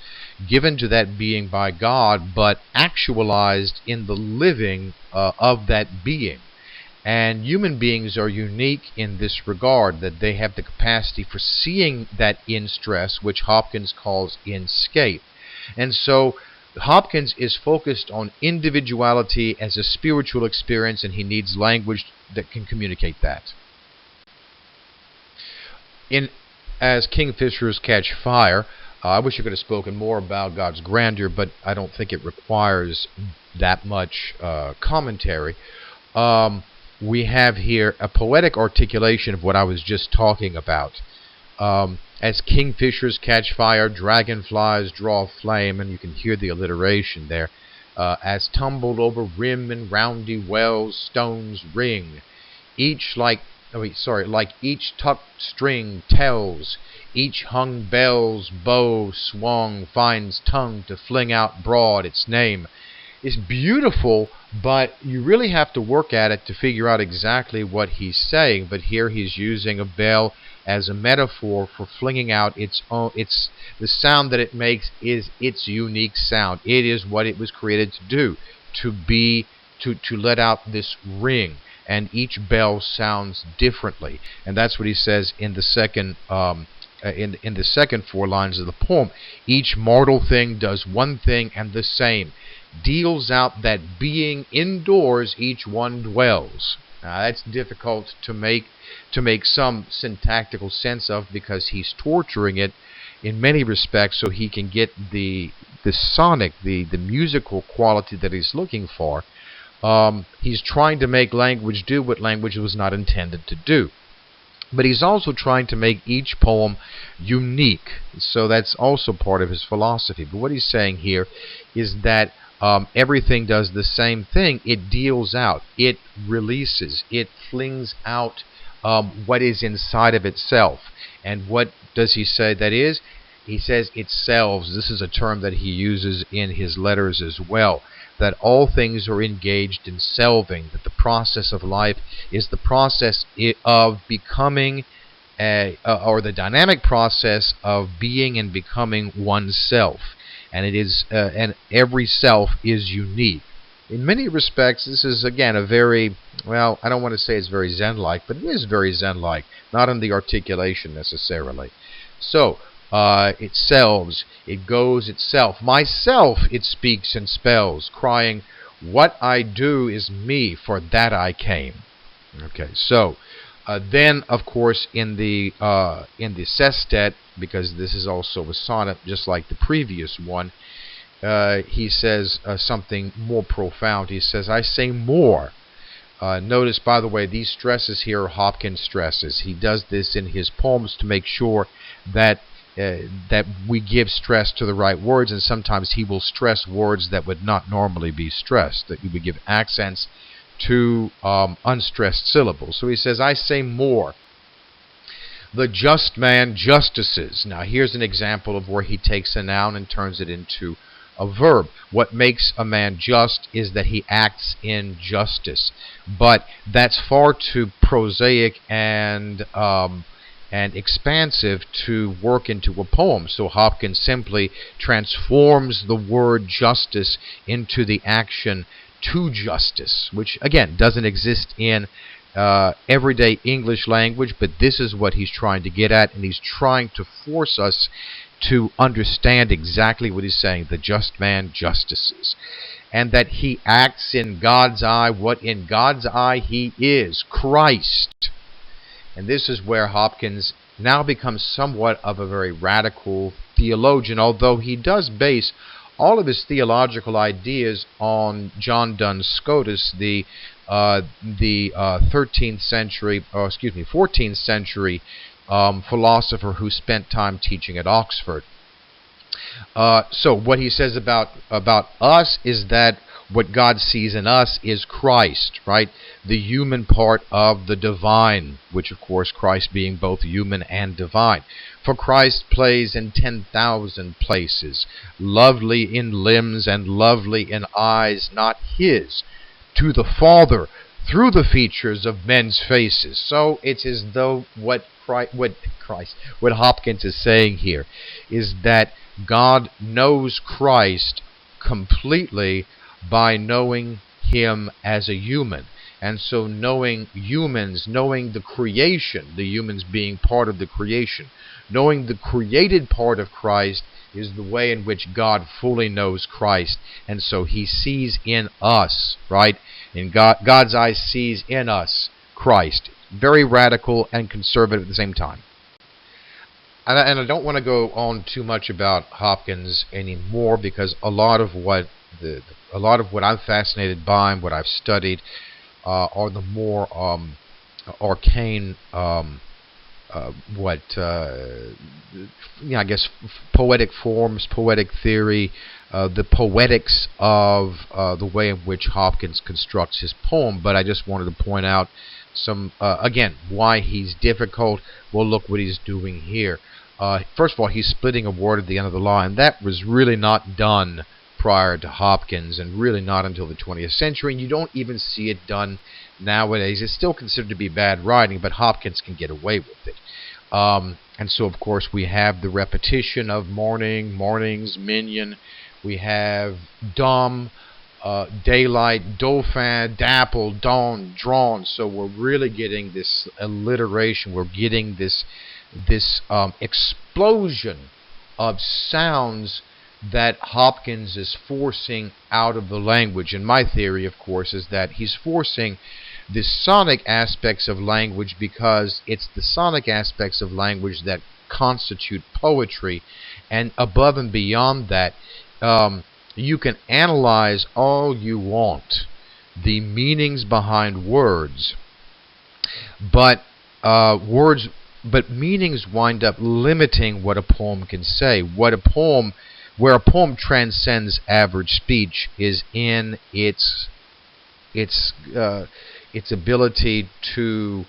given to that being by God, but actualized in the living of that being. And human beings are unique in this regard, that they have the capacity for seeing that in stress, which Hopkins calls inscape. And so Hopkins is focused on individuality as a spiritual experience, and he needs language that can communicate that. As Kingfishers Catch Fire, I wish I could have spoken more about God's grandeur, but I don't think it requires that much commentary. We have here a poetic articulation of what I was just talking about. As kingfishers catch fire, dragonflies draw flame, and you can hear the alliteration there. As tumbled over rim and roundy wells, stones ring, each like each tucked string tells, each hung bell's bow swung finds tongue to fling out broad its name. It's beautiful, but you really have to work at it to figure out exactly what he's saying. But here he's using a bell as a metaphor for flinging out its own. The sound that it makes is its unique sound. It is what it was created to do, to let out this ring. And each bell sounds differently, and that's what he says in the second in the second four lines of the poem. Each mortal thing does one thing and the same, deals out that being indoors each one dwells. Now that's difficult to make some syntactical sense of, because he's torturing it in many respects so he can get the sonic, the musical quality that he's looking for. He's trying to make language do what language was not intended to do. But he's also trying to make each poem unique. So that's also part of his philosophy. But what he's saying here is that everything does the same thing. It deals out, it releases, it flings out what is inside of itself. And what does he say that is? He says it selves. This is a term that he uses in his letters as well, that all things are engaged in selving, that the process of life is the process of becoming, or the dynamic process of being and becoming oneself. And it is, and every self is unique. In many respects, this is, again, a very, well, I don't want to say it's very Zen-like, but it is very Zen-like, not in the articulation necessarily. So, it selves, it goes itself. Myself it speaks and spells, crying, what I do is me, for that I came. Okay, so then, of course, in the sestet, because this is also a sonnet, just like the previous one, he says something more profound. He says, I say more. Notice, by the way, these stresses here are Hopkins stresses. He does this in his poems to make sure that we give stress to the right words, and sometimes he will stress words that would not normally be stressed, that he would give accents to unstressed syllables. So he says, I say more. The just man justices. Now here's an example of where he takes a noun and turns it into a verb. What makes a man just is that he acts in justice. But that's far too prosaic and expansive to work into a poem. So Hopkins simply transforms the word justice into the action to justice, which again doesn't exist in everyday English language, but this is what he's trying to get at, and he's trying to force us to understand exactly what he's saying. The just man justices, and that he acts in God's eye what in God's eye he is, Christ. And this is where Hopkins now becomes somewhat of a very radical theologian, although he does base all of his theological ideas on John Duns Scotus, the 13th century, or excuse me, 14th century philosopher who spent time teaching at Oxford. So what he says about us is that what God sees in us is Christ, right? The human part of the divine, which of course Christ being both human and divine. For Christ plays in 10,000 places, lovely in limbs and lovely in eyes not his, to the Father through the features of men's faces. So it's as though what Hopkins is saying here is that God knows Christ completely by knowing him as a human. And so knowing humans, knowing the creation, the humans being part of the creation, knowing the created part of Christ is the way in which God fully knows Christ. And so he sees in us, right? In God's eyes sees in us Christ. Very radical and conservative at the same time. And I don't want to go on too much about Hopkins anymore, because a lot of what I'm fascinated by and what I've studied are the more arcane, I guess, poetic forms, poetic theory, the poetics of the way in which Hopkins constructs his poem. But I just wanted to point out some, again, why he's difficult. Well, look what he's doing here. First of all, he's splitting a word at the end of the line. That was really not done prior to Hopkins, and really not until the 20th century, and you don't even see it done nowadays. It's still considered to be bad writing, but Hopkins can get away with it. And so, of course, we have the repetition of morning, mornings, minion. We have dumb, daylight, dauphin, dapple, dawn, drawn. So we're really getting this alliteration. We're getting this explosion of sounds that Hopkins is forcing out of the language. And my theory, of course, is that he's forcing the sonic aspects of language because it's the sonic aspects of language that constitute poetry. And above and beyond that, you can analyze all you want the meanings behind words, but meanings wind up limiting what a poem can say. Where a poem transcends average speech is in its ability to,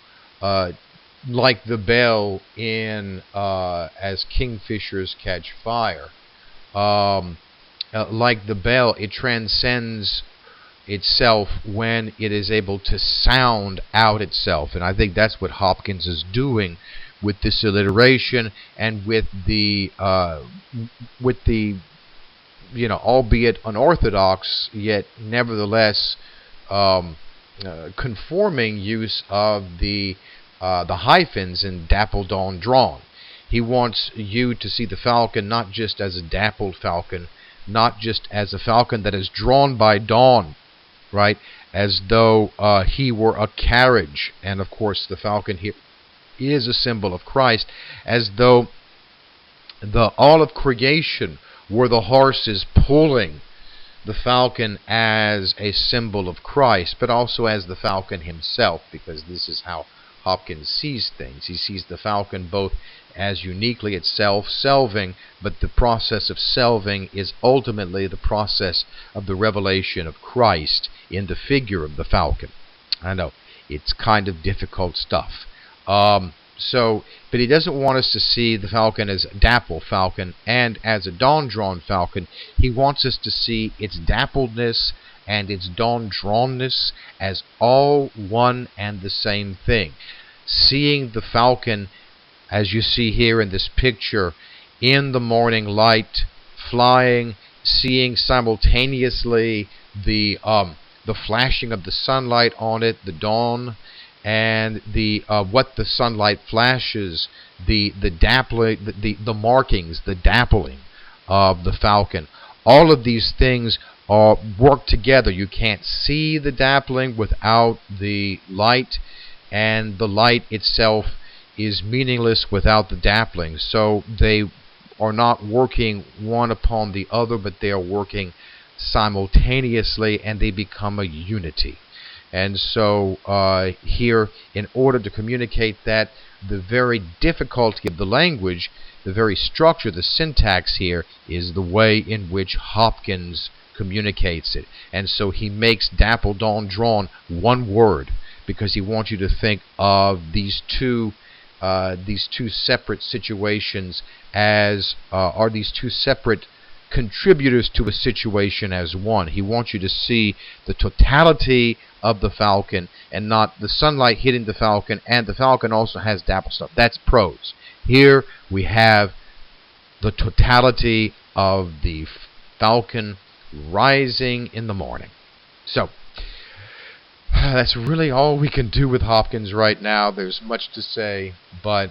like the bell in As Kingfishers Catch Fire, like the bell, it transcends itself when it is able to sound out itself. And I think that's what Hopkins is doing with this alliteration and with the albeit unorthodox yet nevertheless conforming use of the hyphens in dappled on drawn. He wants you to see the falcon not just as a dappled falcon, not just as a falcon that is drawn by dawn, right? As though he were a carriage. And of course the falcon here is a symbol of Christ, as though all of creation were the horses pulling the falcon as a symbol of Christ, but also as the falcon himself, because this is how Hopkins sees things. He sees the falcon both as uniquely itself, selving, but the process of selving is ultimately the process of the revelation of Christ in the figure of the falcon. I know, it's kind of difficult stuff. But he doesn't want us to see the falcon as a dappled falcon and as a dawn-drawn falcon. He wants us to see its dappledness and its dawn-drawnness as all one and the same thing. Seeing the falcon, as you see here in this picture, in the morning light, flying, seeing simultaneously the flashing of the sunlight on it, the dawn, and the what the sunlight flashes, the dappling, the markings, the dappling of the falcon. All of these things work together. You can't see the dappling without the light, and the light itself is meaningless without the dappling. So they are not working one upon the other, but they are working simultaneously, and they become a unity. And so here, in order to communicate that, the very difficulty of the language, the very structure, the syntax here, is the way in which Hopkins communicates it. And so he makes dappled on drawn one word, because he wants you to think of these two separate situations as are these two separate contributors to a situation as one. He wants you to see the totality of the falcon and not the sunlight hitting the falcon, and the falcon also has dapple stuff. That's prose. Here we have the totality of the falcon rising in the morning. So that's really all we can do with Hopkins right now. There's much to say, but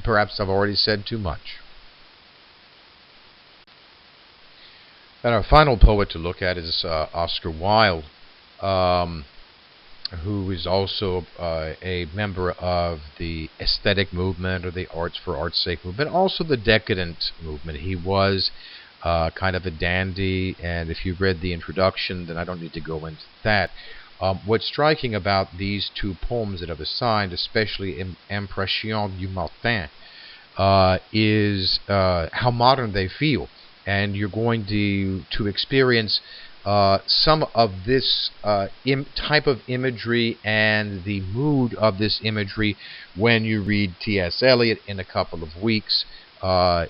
perhaps I've already said too much. And our final poet to look at is Oscar Wilde, who is also a member of the aesthetic movement, or the arts for art's sake movement, also the decadent movement. He was kind of a dandy, and if you've read the introduction, then I don't need to go into that. What's striking about these two poems that I've assigned, especially Impression du Matin, is how modern they feel. And you're going to experience some of this type of imagery and the mood of this imagery when you read T.S. Eliot in a couple of weeks.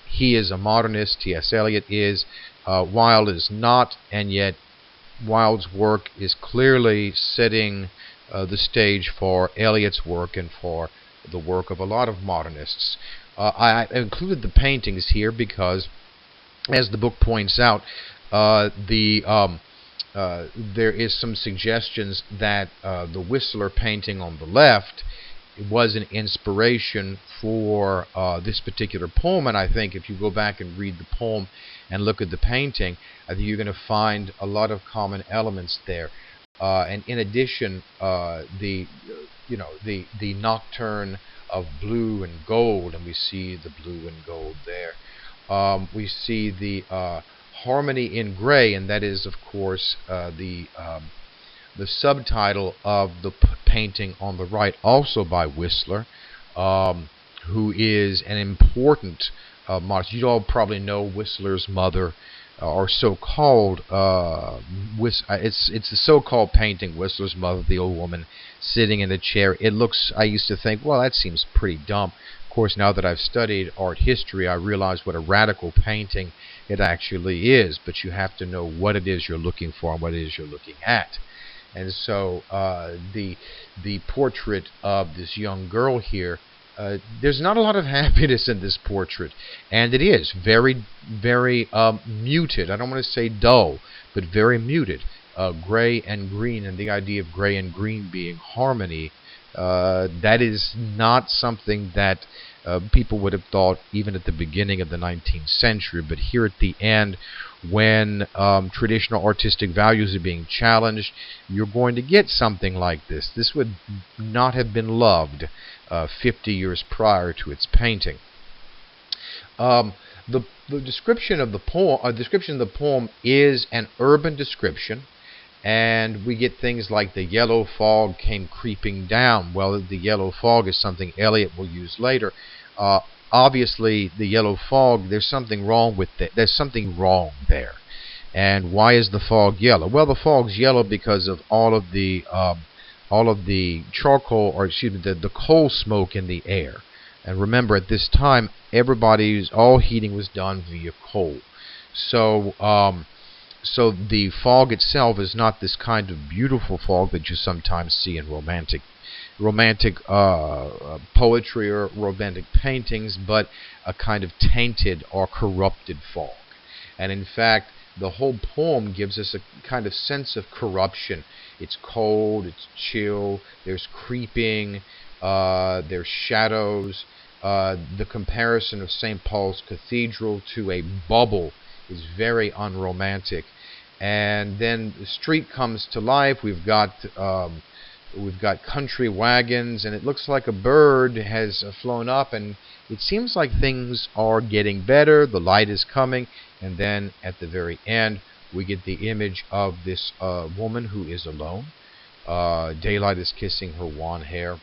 He is a modernist, T.S. Eliot is. Wilde is not, and yet Wilde's work is clearly setting the stage for Eliot's work and for the work of a lot of modernists. I included the paintings here because, as the book points out, there is some suggestions that the Whistler painting on the left it was an inspiration for this particular poem. And I think if you go back and read the poem and look at the painting, I think you're going to find a lot of common elements there. And in addition, the nocturne of blue and gold, and we see the blue and gold there. We see the harmony in gray, and that is, of course, the subtitle of the painting on the right, also by Whistler, who is an important model. You all probably know Whistler's mother, or so-called. It's the so-called painting, Whistler's Mother, the old woman sitting in a chair. It looks. I used to think, well, that seems pretty dumb. Of course, now that I've studied art history, I realize what a radical painting it actually is. But you have to know what it is you're looking for and what it is you're looking at. And so the portrait of this young girl here, there's not a lot of happiness in this portrait, and it is very, very muted. I don't want to say dull, but very muted. Gray and green, and the idea of gray and green being harmony, that is not something that people would have thought even at the beginning of the 19th century. But here at the end, when traditional artistic values are being challenged, you're going to get something like this. This would not have been loved 50 years prior to its painting. The description of the poem is an urban description, and we get things like the yellow fog came creeping down. Well, the yellow fog is something Eliot will use later. Obviously, the yellow fog, there's something wrong with it. There's something wrong there. And why is the fog yellow? Well, the fog's yellow because of all of the charcoal, or excuse me, the coal smoke in the air. And remember, at this time, all heating was done via coal. So the fog itself is not this kind of beautiful fog that you sometimes see in romantic poetry or romantic paintings, but a kind of tainted or corrupted fog. And in fact, the whole poem gives us a kind of sense of corruption. It's cold, it's chill, there's creeping, there's shadows. The comparison of St. Paul's Cathedral to a bubble is very unromantic. And then the street comes to life. We've got country wagons, and it looks like a bird has flown up, and it seems like things are getting better. The light is coming, and then at the very end, we get the image of this woman who is alone. Daylight is kissing her wan hair.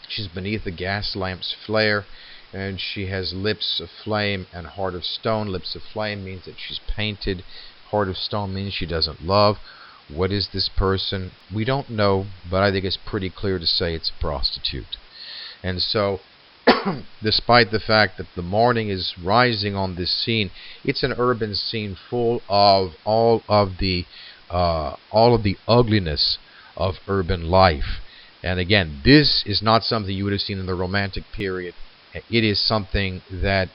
She's beneath a gas lamp's flare, and she has lips of flame and heart of stone. Lips of flame means that she's painted. Heart of stone means she doesn't love. What is this person? We don't know, but I think it's pretty clear to say it's a prostitute. And so, despite the fact that the morning is rising on this scene, it's an urban scene full of all of the ugliness of urban life. And again, this is not something you would have seen in the Romantic period. It is something that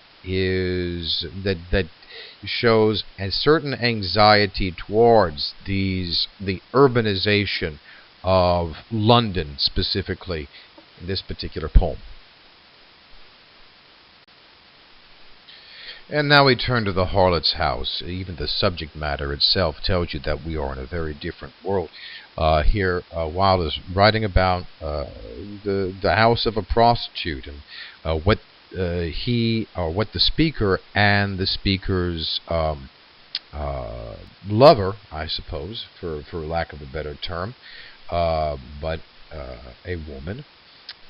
shows a certain anxiety towards the urbanization of London, specifically in this particular poem. And now we turn to the harlot's house. Even the subject matter itself tells you that we are in a very different world. Here, Wilde is writing about the house of a prostitute, and what the speaker and the speaker's lover, I suppose, for lack of a better term, but a woman,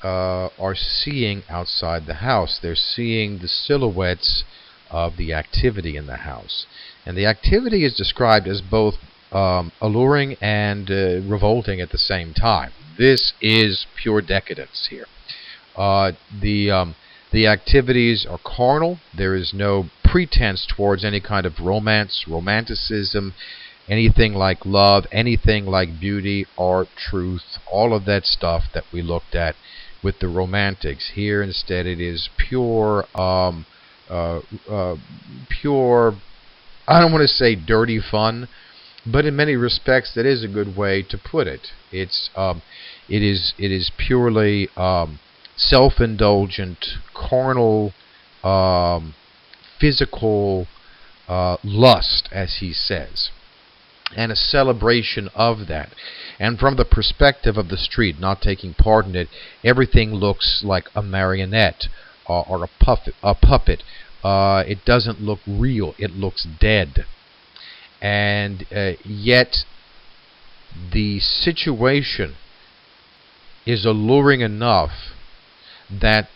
are seeing outside the house. They're seeing the silhouettes of the activity in the house. And the activity is described as both alluring and revolting at the same time. This is pure decadence here. The activities are carnal. There is no pretense towards any kind of romance, romanticism, anything like love, anything like beauty, art, truth, all of that stuff that we looked at with the Romantics. Here, instead, it is pure, I don't want to say dirty fun, But in many respects, that is a good way to put it. It is purely self-indulgent, carnal, um, physical lust, as he says, and a celebration of that. And from the perspective of the street, not taking part in it, everything looks like a marionette or a puppet. It doesn't look real. It looks dead. And yet the situation is alluring enough that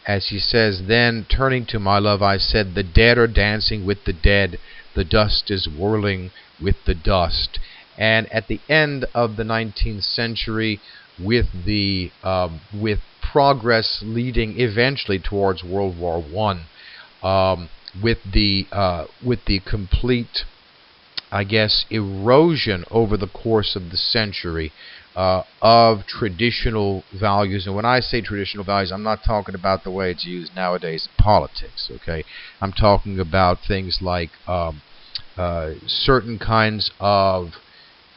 as he says, then turning to my love, I said, the dead are dancing with the dead, the dust is whirling with the dust. And at the end of the 19th century, with with progress leading eventually towards World War I, with the complete, I guess, erosion over the course of the century of traditional values. And when I say traditional values, I'm not talking about the way it's used nowadays in politics. Okay, I'm talking about things like certain kinds of,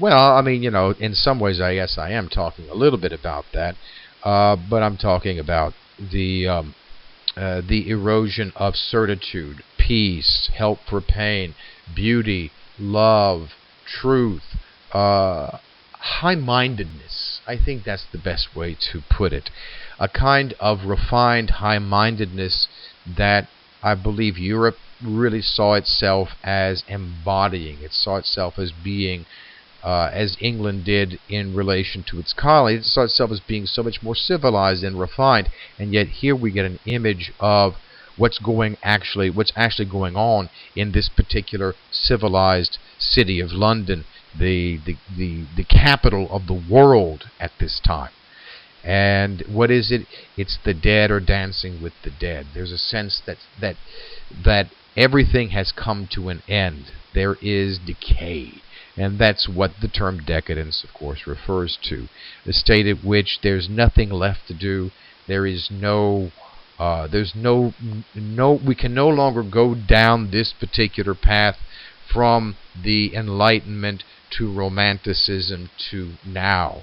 well, I mean, in some ways, I guess I am talking a little bit about that, but I'm talking about the erosion of certitude, peace, help for pain, beauty, love, truth, high-mindedness. I think that's the best way to put it. A kind of refined high-mindedness that I believe Europe really saw itself as embodying. It saw itself as being, as England did in relation to its colonies, it saw itself as being so much more civilized and refined. And yet here we get an image of what's actually going on in this particular civilized city of London, the capital of the world at this time. And what is it? It's the dead are dancing with the dead. There's a sense that everything has come to an end. There is decay. And that's what the term decadence, of course, refers to. The state at which there's nothing left to do. There is we can no longer go down this particular path from the Enlightenment to Romanticism to now.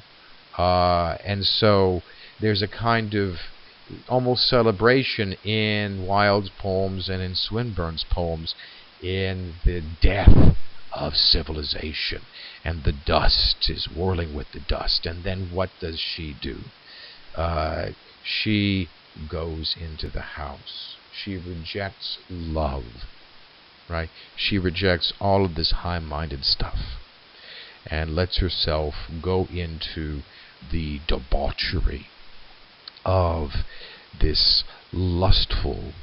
And so there's a kind of almost celebration in Wilde's poems and in Swinburne's poems in the death of civilization, and the dust is whirling with the dust. And then what does she do? She goes into the house. She rejects love, right? She rejects all of this high-minded stuff and lets herself go into the debauchery of this lustful,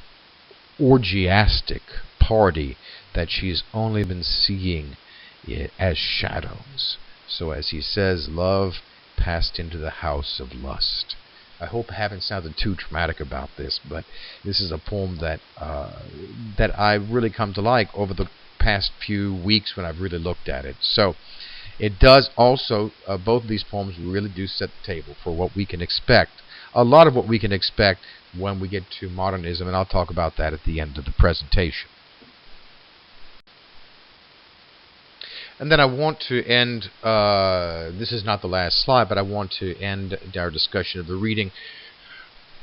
orgiastic party that she's only been seeing it as shadows. So as he says, love passed into the house of lust. I hope I haven't sounded too dramatic about this, but this is a poem that I've really come to like over the past few weeks when I've really looked at it. So it does also, both of these poems really do set the table for what we can expect. A lot of what we can expect when we get to modernism, and I'll talk about that at the end of the presentation. And then I want to end, this is not the last slide, but I want to end our discussion of the reading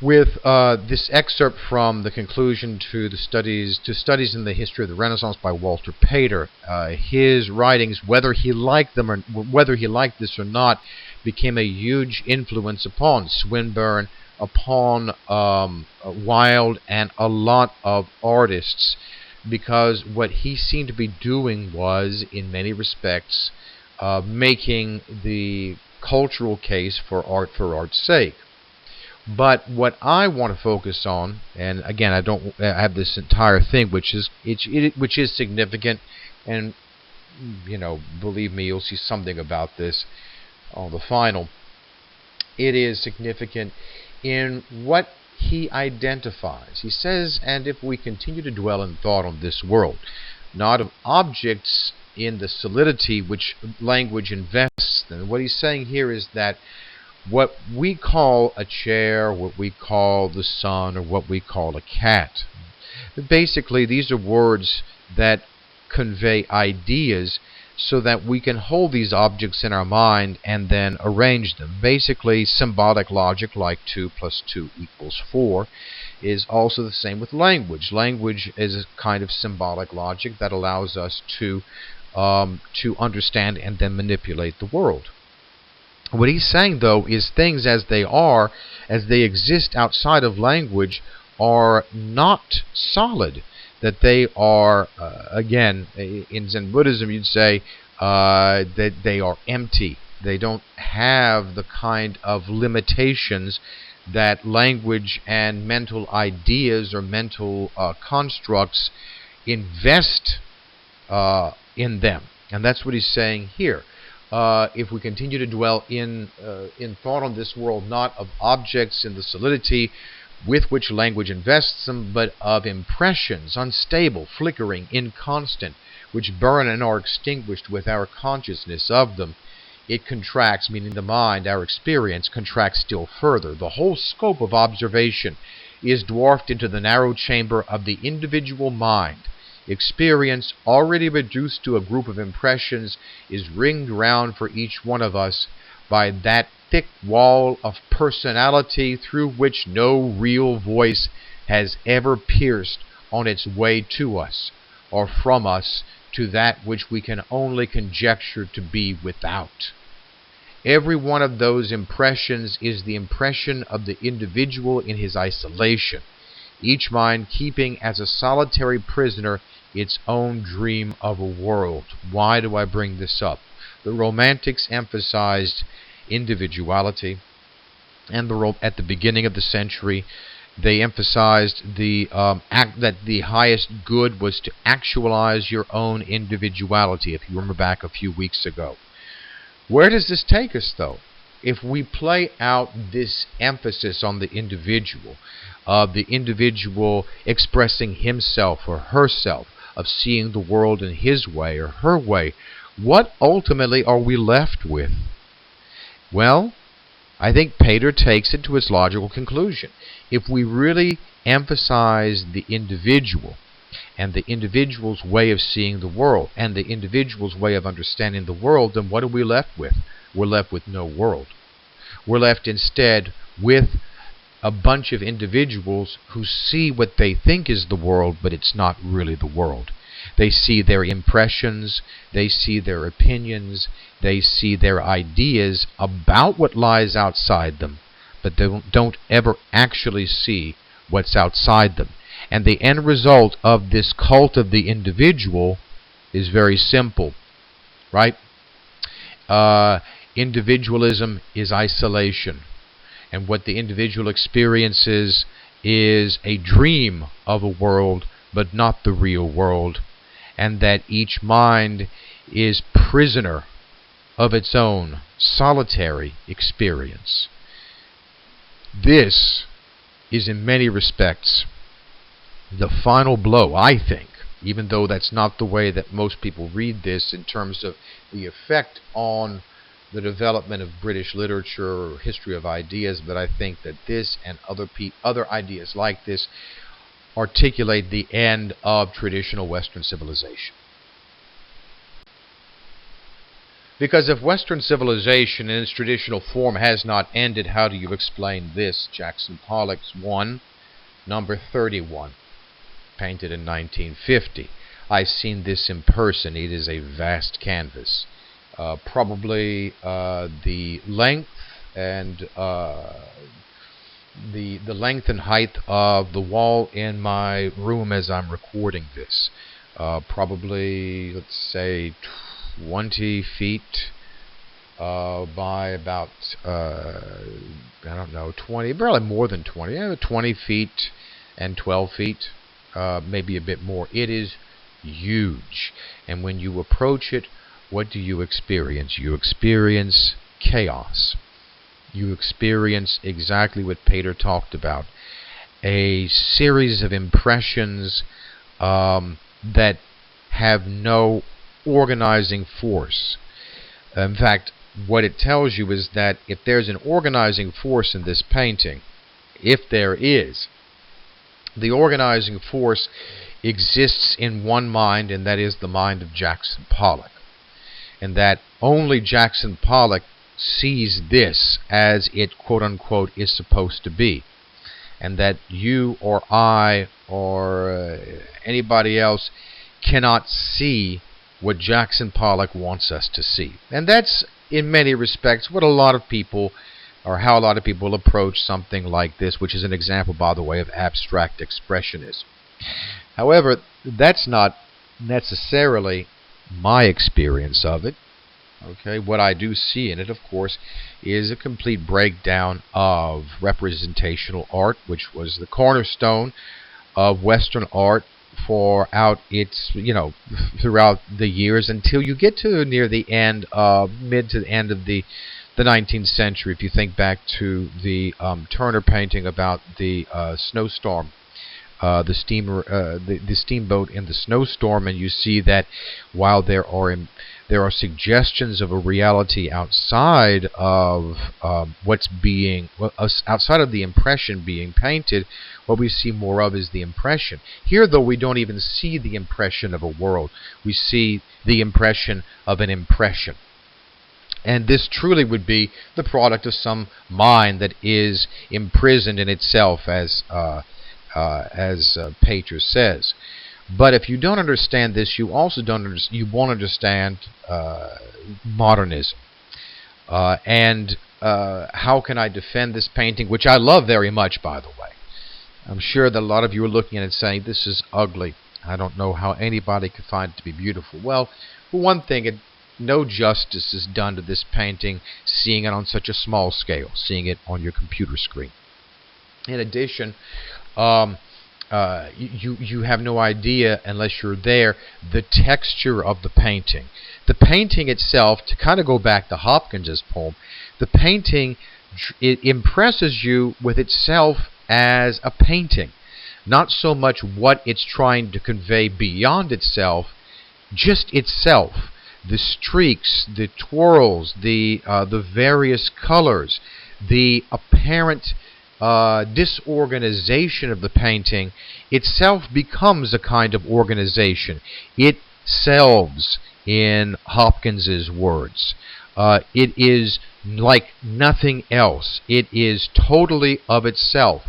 with this excerpt from the conclusion to Studies in the History of the Renaissance by Walter Pater. His writings, whether he liked them or whether he liked this or not, became a huge influence upon Swinburne, upon Wilde, and a lot of artists, because what he seemed to be doing was, in many respects, making the cultural case for art's sake. But what I want to focus on, and again, I have this entire thing, which is significant, and believe me, you'll see something about this on the final. It is significant in what he identifies. He says, and if we continue to dwell in thought on this world, not of objects in the solidity which language invests in. What he's saying here is that what we call a chair, what we call the sun, or what we call a cat, basically these are words that convey ideas so that we can hold these objects in our mind and then arrange them. Basically, symbolic logic, like 2 plus 2 equals 4, is also the same with language. Language is a kind of symbolic logic that allows us to understand and then manipulate the world. What he's saying, though, is things as they are, as they exist outside of language, are not solid. That they are, again, in Zen Buddhism, you'd say that they are empty. They don't have the kind of limitations that language and mental ideas or mental constructs invest in them. And that's what he's saying here. If we continue to dwell in thought on this world, not of objects in the solidity with which language invests them, but of impressions, unstable, flickering, inconstant, which burn and are extinguished with our consciousness of them, it contracts, meaning the mind, our experience, contracts still further. The whole scope of observation is dwarfed into the narrow chamber of the individual mind. Experience, already reduced to a group of impressions, is ringed round for each one of us by that thick wall of personality through which no real voice has ever pierced on its way to us, or from us to that which we can only conjecture to be without. Every one of those impressions is the impression of the individual in his isolation, each mind keeping as a solitary prisoner its own dream of a world. Why do I bring this up? The Romantics emphasized individuality, and at the beginning of the century, they emphasized that the highest good was to actualize your own individuality, if you remember back a few weeks ago. Where does this take us, though? If we play out this emphasis on the individual, of the individual expressing himself or herself, of seeing the world in his way or her way, what ultimately are we left with? Well, I think Pater takes it to its logical conclusion. If we really emphasize the individual and the individual's way of seeing the world and the individual's way of understanding the world, then what are we left with? We're left with no world. We're left instead with a bunch of individuals who see what they think is the world, but it's not really the world. They see their impressions, they see their opinions, they see their ideas about what lies outside them, but they don't ever actually see what's outside them. And the end result of this cult of the individual is very simple, right? Individualism is isolation. And what the individual experiences is a dream of a world, but not the real world. And that each mind is prisoner of its own solitary experience. This is in many respects the final blow, I think, even though that's not the way that most people read this in terms of the effect on the development of British literature or history of ideas, but I think that this and other ideas like this articulate the end of traditional Western civilization. Because if Western civilization in its traditional form has not ended, how do you explain this? Jackson Pollock's one, number 31, painted in 1950. I've seen this in person. It is a vast canvas. Probably the length and the length and height of the wall in my room as I'm recording this. Probably, let's say, 20 feet by about, I don't know, 20, barely more than 20, 20 feet and 12 feet, maybe a bit more. It is huge. And when you approach it, what do you experience? You experience chaos. You experience exactly what Pater talked about. A series of impressions that have no organizing force. In fact, what it tells you is that if there's an organizing force in this painting, if there is, the organizing force exists in one mind, and that is the mind of Jackson Pollock. And that only Jackson Pollock sees this as it, quote unquote, is supposed to be. And that you or I or anybody else cannot see what Jackson Pollock wants us to see. And that's, in many respects, what a lot of people, or how a lot of people approach something like this, which is an example, by the way, of abstract expressionism. However, that's not necessarily my experience of it. Okay, what I do see in it, of course, is a complete breakdown of representational art, which was the cornerstone of Western art throughout the years until you get to near the end, mid to the end of the 19th century. If you think back to the Turner painting about the snowstorm, the steamboat in the snowstorm, and you see that while there are suggestions of a reality outside of outside of the impression being painted, what we see more of is the impression. Here, though, we don't even see the impression of a world. We see the impression of an impression. And this truly would be the product of some mind that is imprisoned in itself, as Pater says. But if you don't understand this, you also won't understand modernism. And how can I defend this painting, which I love very much, by the way? I'm sure that a lot of you are looking at it saying, this is ugly. I don't know how anybody could find it to be beautiful. Well, for one thing, no justice is done to this painting, seeing it on such a small scale, seeing it on your computer screen. In addition, you have no idea, unless you're there, the texture of the painting. The painting itself, to kind of go back to Hopkins's poem, the painting, it impresses you with itself as a painting. Not so much what it's trying to convey beyond itself, just itself. The streaks, the twirls, the various colors, the apparent disorganization of the painting itself becomes a kind of organization. It selves, in Hopkins's words. It is like nothing else. It is totally of itself.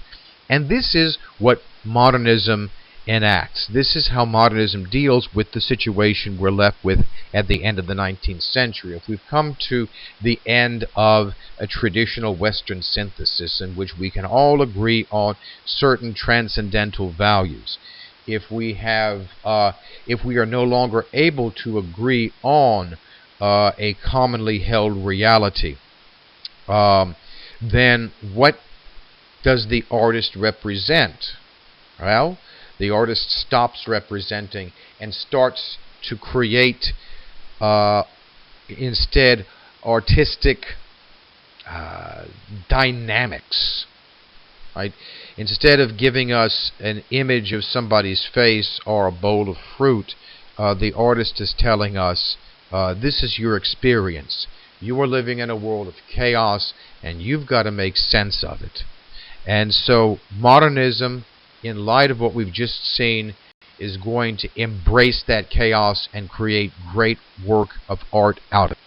And this is what modernism enacts. This is how modernism deals with the situation we're left with at the end of the 19th century. If we've come to the end of a traditional Western synthesis in which we can all agree on certain transcendental values, if we are no longer able to agree on a commonly held reality, then what does the artist represent? Well, the artist stops representing and starts to create instead artistic dynamics. Right? Instead of giving us an image of somebody's face or a bowl of fruit, the artist is telling us, this is your experience. You are living in a world of chaos, and you've got to make sense of it. And so modernism, in light of what we've just seen, is going to embrace that chaos and create great work of art out of it.